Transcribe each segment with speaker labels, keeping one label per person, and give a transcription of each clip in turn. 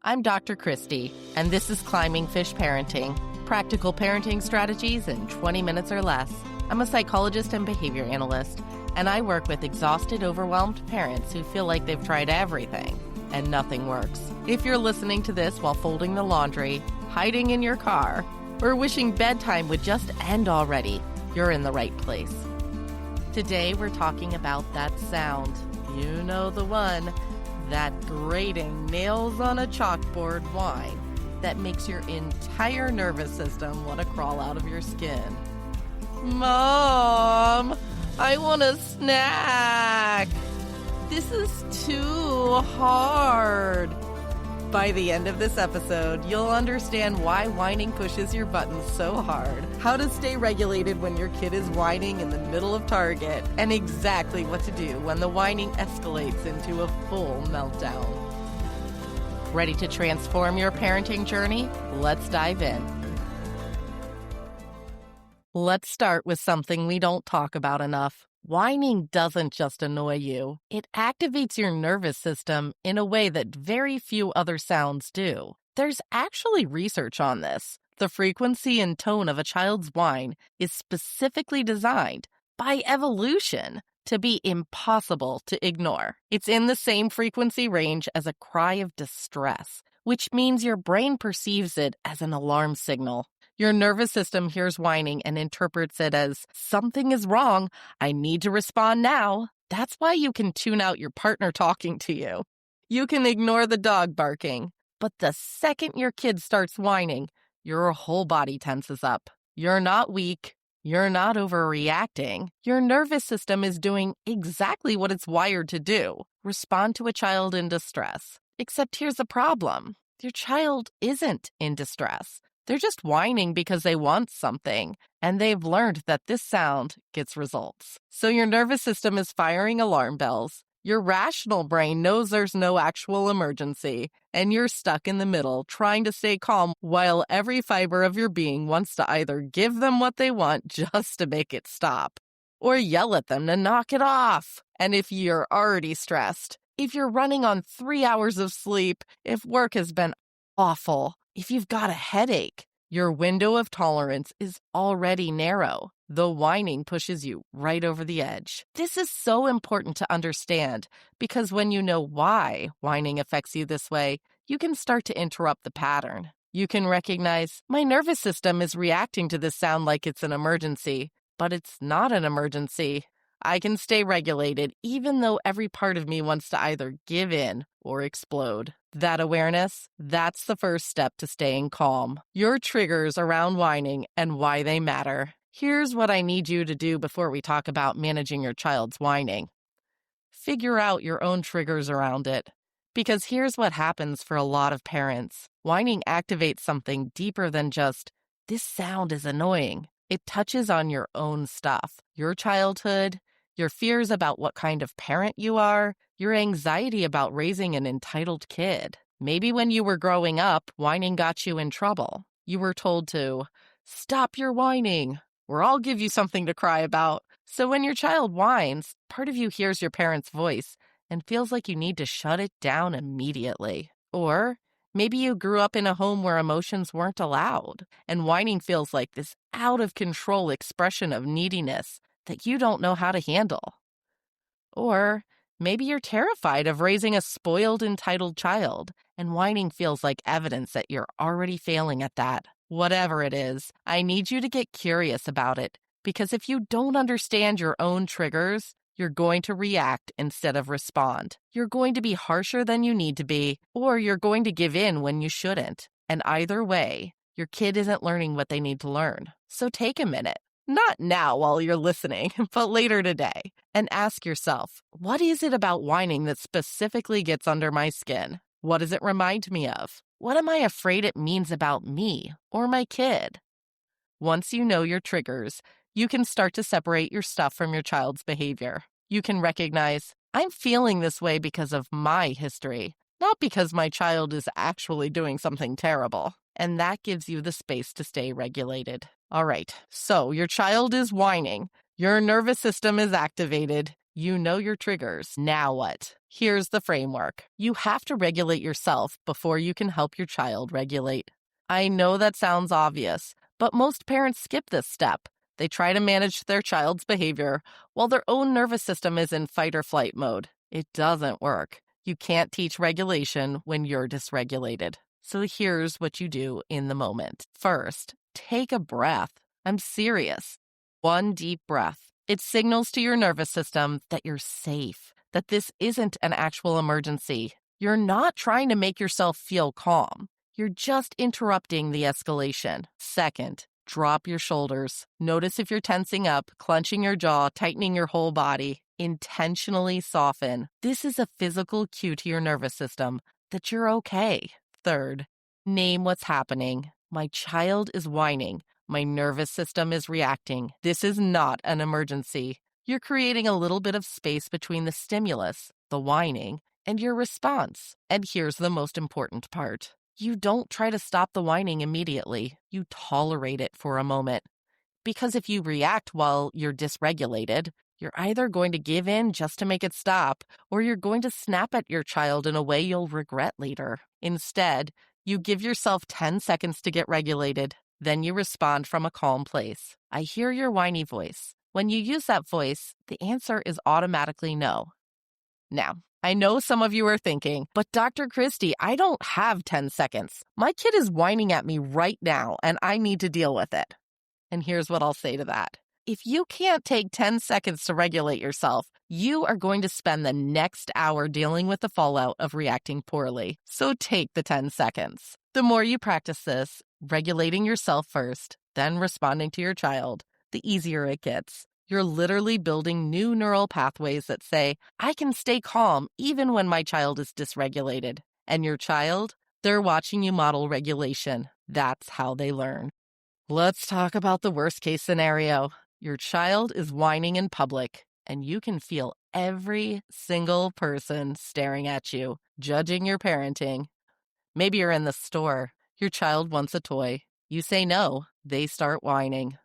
Speaker 1: I'm Dr. Christy, and this is Climbing Fish Parenting, practical parenting strategies in 20 minutes or less. I'm a psychologist and behavior analyst, and I work with exhausted, overwhelmed parents who feel like they've tried everything and nothing works. If you're listening to this while folding the laundry, hiding in your car, or wishing bedtime would just end already, you're in the right place. Today, we're talking about that sound. You know the one. That grating, nails on a chalkboard whine that makes your entire nervous system want to crawl out of your skin. Mom, I want a snack. This is too hard. By the end of this episode, you'll understand why whining pushes your buttons so hard, how to stay regulated when your kid is whining in the middle of Target, and exactly what to do when the whining escalates into a full meltdown. Ready to transform your parenting journey? Let's dive in. Let's start with something we don't talk about enough. Whining doesn't just annoy you. It activates your nervous system in a way that very few other sounds do. There's actually research on this. The frequency and tone of a child's whine is specifically designed by evolution to be impossible to ignore. It's in the same frequency range as a cry of distress, which means your brain perceives it as an alarm signal. Your nervous system hears whining and interprets it as, something is wrong, I need to respond now. That's why you can tune out your partner talking to you. You can ignore the dog barking. But the second your kid starts whining, your whole body tenses up. You're not weak. You're not overreacting. Your nervous system is doing exactly what it's wired to do. Respond to a child in distress. Except here's the problem. Your child isn't in distress. They're just whining because they want something, and they've learned that this sound gets results. So your nervous system is firing alarm bells. Your rational brain knows there's no actual emergency, and you're stuck in the middle trying to stay calm while every fiber of your being wants to either give them what they want just to make it stop, or yell at them to knock it off. And if you're already stressed, if you're running on 3 hours of sleep, if work has been awful, if you've got a headache, your window of tolerance is already narrow. The whining pushes you right over the edge. This is so important to understand because when you know why whining affects you this way, you can start to interrupt the pattern. You can recognize, my nervous system is reacting to this sound like it's an emergency, but it's not an emergency. I can stay regulated even though every part of me wants to either give in or explode. That awareness, that's the first step to staying calm. Your triggers around whining and why they matter. Here's what I need you to do before we talk about managing your child's whining. Figure out your own triggers around it. Because here's what happens for a lot of parents. Whining activates something deeper than just, this sound is annoying. It touches on your own stuff, your childhood, your fears about what kind of parent you are, your anxiety about raising an entitled kid. Maybe when you were growing up, whining got you in trouble. You were told to, stop your whining, or I'll give you something to cry about. So when your child whines, part of you hears your parent's voice and feels like you need to shut it down immediately. Or maybe you grew up in a home where emotions weren't allowed, and whining feels like this out-of-control expression of neediness that you don't know how to handle. Or maybe you're terrified of raising a spoiled, entitled child, and whining feels like evidence that you're already failing at that. Whatever it is, I need you to get curious about it, because if you don't understand your own triggers, you're going to react instead of respond. You're going to be harsher than you need to be, or you're going to give in when you shouldn't. And either way, your kid isn't learning what they need to learn. So take a minute. Not now while you're listening, but later today, and ask yourself, what is it about whining that specifically gets under my skin? What does it remind me of? What am I afraid it means about me or my kid? Once you know your triggers, you can start to separate your stuff from your child's behavior. You can recognize, I'm feeling this way because of my history, not because my child is actually doing something terrible. And that gives you the space to stay regulated. All right, so your child is whining. Your nervous system is activated. You know your triggers. Now what? Here's the framework. You have to regulate yourself before you can help your child regulate. I know that sounds obvious, but most parents skip this step. They try to manage their child's behavior while their own nervous system is in fight or flight mode. It doesn't work. You can't teach regulation when you're dysregulated. So here's what you do in the moment. First, take a breath. I'm serious. One deep breath. It signals to your nervous system that you're safe, that this isn't an actual emergency. You're not trying to make yourself feel calm. You're just interrupting the escalation. Second, drop your shoulders. Notice if you're tensing up, clenching your jaw, tightening your whole body. Intentionally soften. This is a physical cue to your nervous system that you're okay. Third, name what's happening. My child is whining. My nervous system is reacting. This is not an emergency. You're creating a little bit of space between the stimulus, the whining, and your response. And here's the most important part. You don't try to stop the whining immediately. You tolerate it for a moment. Because if you react while you're dysregulated, you're either going to give in just to make it stop, or you're going to snap at your child in a way you'll regret later. Instead, you give yourself 10 seconds to get regulated. Then you respond from a calm place. I hear your whiny voice. When you use that voice, the answer is automatically no. Now, I know some of you are thinking, but Dr. Christie, I don't have 10 seconds. My kid is whining at me right now, and I need to deal with it. And here's what I'll say to that. If you can't take 10 seconds to regulate yourself, you are going to spend the next hour dealing with the fallout of reacting poorly. So take the 10 seconds. The more you practice this, regulating yourself first, then responding to your child, the easier it gets. You're literally building new neural pathways that say, I can stay calm even when my child is dysregulated. And your child, they're watching you model regulation. That's how they learn. Let's talk about the worst case scenario. Your child is whining in public, and you can feel every single person staring at you, judging your parenting. Maybe you're in the store. Your child wants a toy. You say no. They start whining.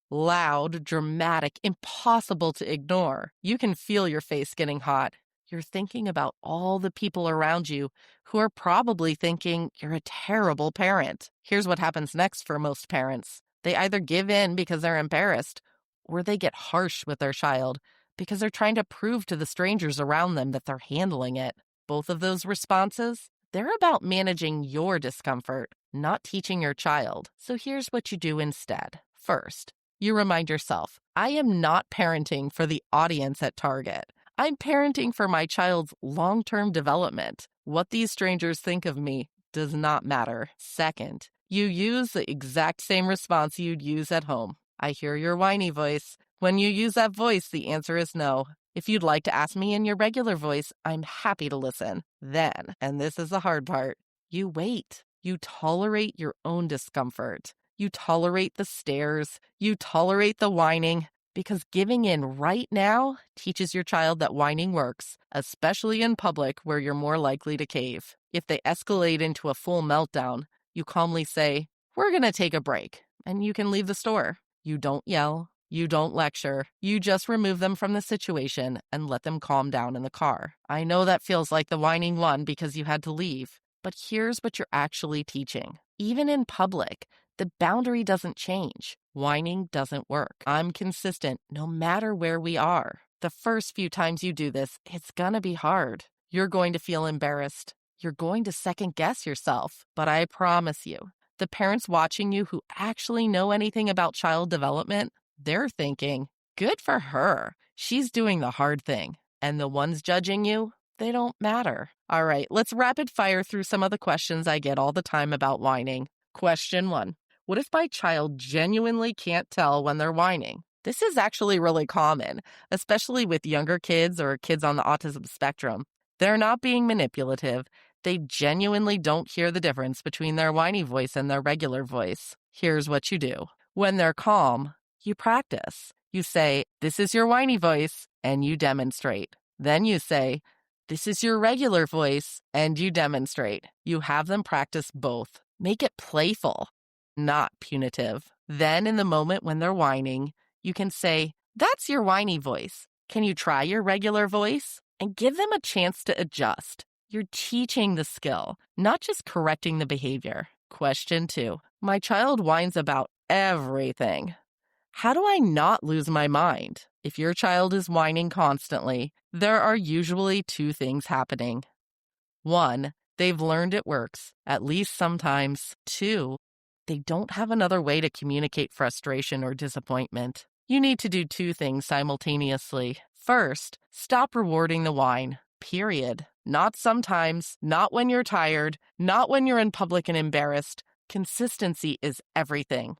Speaker 1: Loud, dramatic, impossible to ignore. You can feel your face getting hot. You're thinking about all the people around you who are probably thinking you're a terrible parent. Here's what happens next for most parents. They either give in because they're embarrassed, or they get harsh with their child because they're trying to prove to the strangers around them that they're handling it. Both of those responses, they're about managing your discomfort, not teaching your child. So here's what you do instead. First, you remind yourself, I am not parenting for the audience at Target. I'm parenting for my child's long-term development. What these strangers think of me does not matter. Second, you use the exact same response you'd use at home. I hear your whiny voice. When you use that voice, the answer is no. If you'd like to ask me in your regular voice, I'm happy to listen. Then, and this is the hard part, you wait. You tolerate your own discomfort. You tolerate the stares. You tolerate the whining. Because giving in right now teaches your child that whining works, especially in public where you're more likely to cave. If they escalate into a full meltdown, you calmly say, we're going to take a break, and you can leave the store. You don't yell. You don't lecture. You just remove them from the situation and let them calm down in the car. I know that feels like the whining one because you had to leave, but here's what you're actually teaching. Even in public, the boundary doesn't change. Whining doesn't work. I'm consistent no matter where we are. The first few times you do this, it's gonna be hard. You're going to feel embarrassed. You're going to second guess yourself. But I promise you, the parents watching you who actually know anything about child development, they're thinking, good for her. She's doing the hard thing. And the ones judging you, they don't matter. All right, let's rapid fire through some of the questions I get all the time about whining. Question 1. What if my child genuinely can't tell when they're whining? This is actually really common, especially with younger kids or kids on the autism spectrum. They're not being manipulative. They genuinely don't hear the difference between their whiny voice and their regular voice. Here's what you do. When they're calm, you practice. You say, this is your whiny voice, and you demonstrate. Then you say, this is your regular voice, and you demonstrate. You have them practice both. Make it playful, not punitive. Then in the moment when they're whining, you can say, that's your whiny voice. Can you try your regular voice? And give them a chance to adjust. You're teaching the skill, not just correcting the behavior. Question 2. My child whines about everything. How do I not lose my mind? If your child is whining constantly, there are usually 2 things happening. 1, they've learned it works, at least sometimes. 2, they don't have another way to communicate frustration or disappointment. You need to do 2 things simultaneously. First, stop rewarding the whine. Period. Not sometimes, not when you're tired, not when you're in public and embarrassed. Consistency is everything.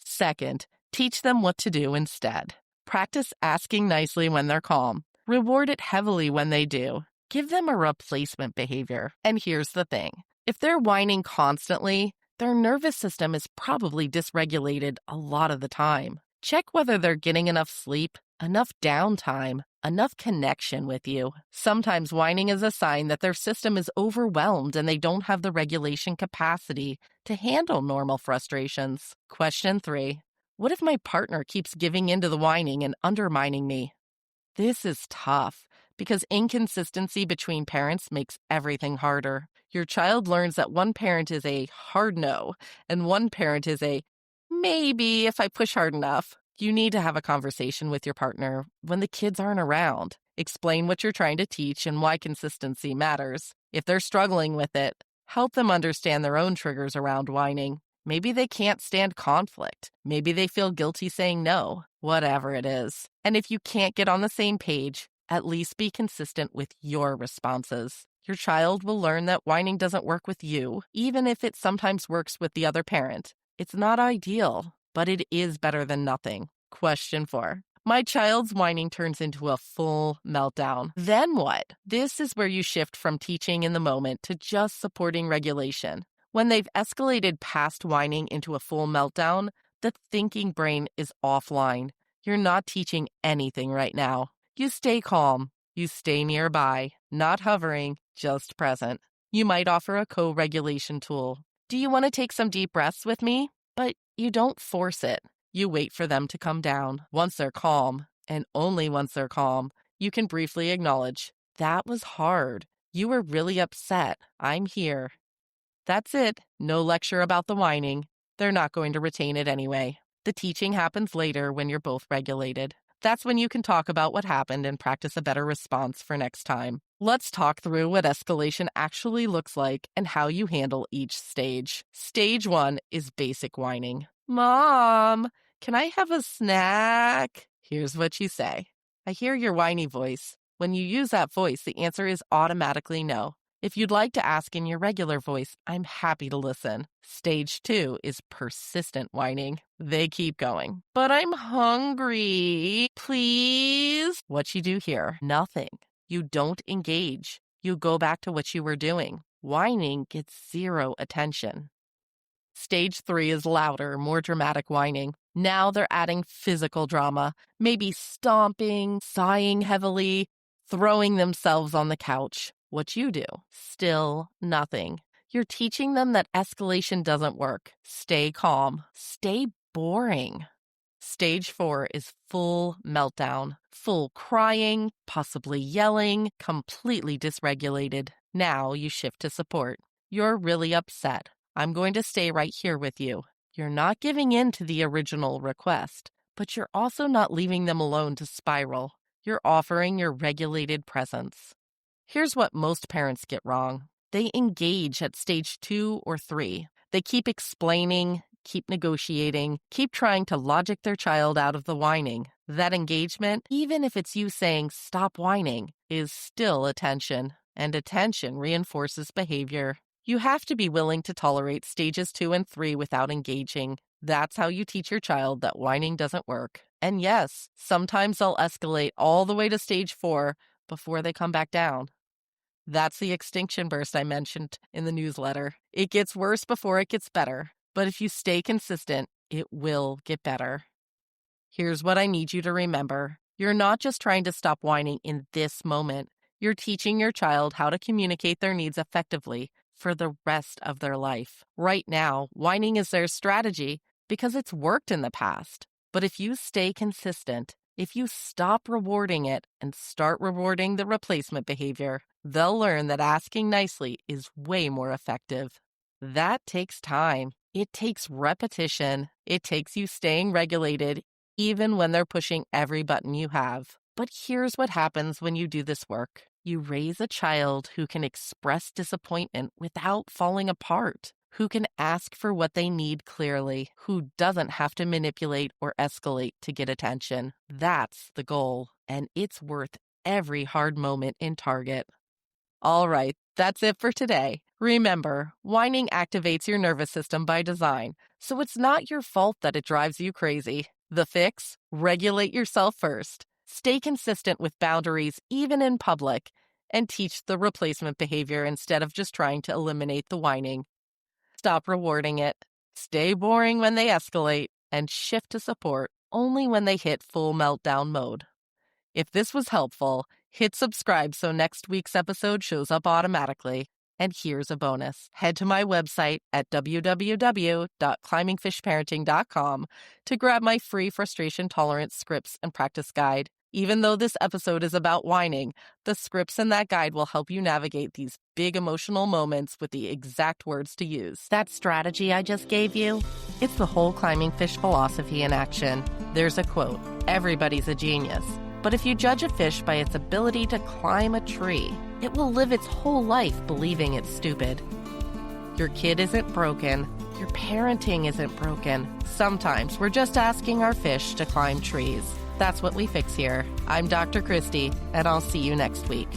Speaker 1: Second, teach them what to do instead. Practice asking nicely when they're calm. Reward it heavily when they do. Give them a replacement behavior. And here's the thing. If they're whining constantly, their nervous system is probably dysregulated a lot of the time. Check whether they're getting enough sleep, enough downtime, enough connection with you. Sometimes whining is a sign that their system is overwhelmed and they don't have the regulation capacity to handle normal frustrations. Question 3. What if my partner keeps giving in to the whining and undermining me? This is tough because inconsistency between parents makes everything harder. Your child learns that one parent is a hard no and one parent is a maybe if I push hard enough. You need to have a conversation with your partner when the kids aren't around. Explain what you're trying to teach and why consistency matters. If they're struggling with it, help them understand their own triggers around whining. Maybe they can't stand conflict. Maybe they feel guilty saying no. Whatever it is. And if you can't get on the same page, at least be consistent with your responses. Your child will learn that whining doesn't work with you, even if it sometimes works with the other parent. It's not ideal, but it is better than nothing. Question 4. My child's whining turns into a full meltdown. Then what? This is where you shift from teaching in the moment to just supporting regulation. When they've escalated past whining into a full meltdown, the thinking brain is offline. You're not teaching anything right now. You stay calm. You stay nearby, not hovering, just present. You might offer a co-regulation tool. Do you want to take some deep breaths with me? But you don't force it. You wait for them to come down. Once they're calm, and only once they're calm, you can briefly acknowledge, that was hard. You were really upset. I'm here. That's it. No lecture about the whining. They're not going to retain it anyway. The teaching happens later when you're both regulated. That's when you can talk about what happened and practice a better response for next time. Let's talk through what escalation actually looks like and how you handle each stage. Stage 1 is basic whining. Mom, can I have a snack? Here's what you say. I hear your whiny voice. When you use that voice, the answer is automatically no. If you'd like to ask in your regular voice, I'm happy to listen. Stage 2 is persistent whining. They keep going. But I'm hungry. Please? What you do here? Nothing. You don't engage. You go back to what you were doing. Whining gets 0 attention. Stage 3 is louder, more dramatic whining. Now they're adding physical drama, maybe stomping, sighing heavily, throwing themselves on the couch. What you do? Still nothing. You're teaching them that escalation doesn't work. Stay calm. Stay boring. Stage 4 is full meltdown. Full crying, possibly yelling, completely dysregulated. Now you shift to support. You're really upset. I'm going to stay right here with you. You're not giving in to the original request, but you're also not leaving them alone to spiral. You're offering your regulated presence. Here's what most parents get wrong. They engage at stage 2 or 3. They keep explaining, keep negotiating, keep trying to logic their child out of the whining. That engagement, even if it's you saying, stop whining, is still attention. And attention reinforces behavior. You have to be willing to tolerate stages 2 and 3 without engaging. That's how you teach your child that whining doesn't work. And yes, sometimes they'll escalate all the way to stage 4 before they come back down. That's the extinction burst I mentioned in the newsletter. It gets worse before it gets better, but if you stay consistent, it will get better. Here's what I need you to remember. You're not just trying to stop whining in this moment. You're teaching your child how to communicate their needs effectively for the rest of their life. Right now, whining is their strategy because it's worked in the past. But if you stay consistent, If you stop rewarding it and start rewarding the replacement behavior, they'll learn that asking nicely is way more effective. That takes time. It takes repetition. It takes you staying regulated, even when they're pushing every button you have. But here's what happens when you do this work. You raise a child who can express disappointment without falling apart, who can ask for what they need clearly, who doesn't have to manipulate or escalate to get attention. That's the goal, and it's worth every hard moment in Target. All right, that's it for today. Remember, whining activates your nervous system by design, so it's not your fault that it drives you crazy. The fix? Regulate yourself first. Stay consistent with boundaries, even in public, and teach the replacement behavior instead of just trying to eliminate the whining. Stop rewarding it. Stay boring when they escalate, and shift to support only when they hit full meltdown mode. If this was helpful, hit subscribe so next week's episode shows up automatically. And here's a bonus. Head to my website at www.climbingfishparenting.com to grab my free frustration tolerance scripts and practice guide. Even though this episode is about whining, the scripts in that guide will help you navigate these big emotional moments with the exact words to use. That strategy I just gave you? It's the whole climbing fish philosophy in action. There's a quote, "Everybody's a genius. But if you judge a fish by its ability to climb a tree, it will live its whole life believing it's stupid." Your kid isn't broken. Your parenting isn't broken. Sometimes we're just asking our fish to climb trees. That's what we fix here. I'm Dr. Christy, and I'll see you next week.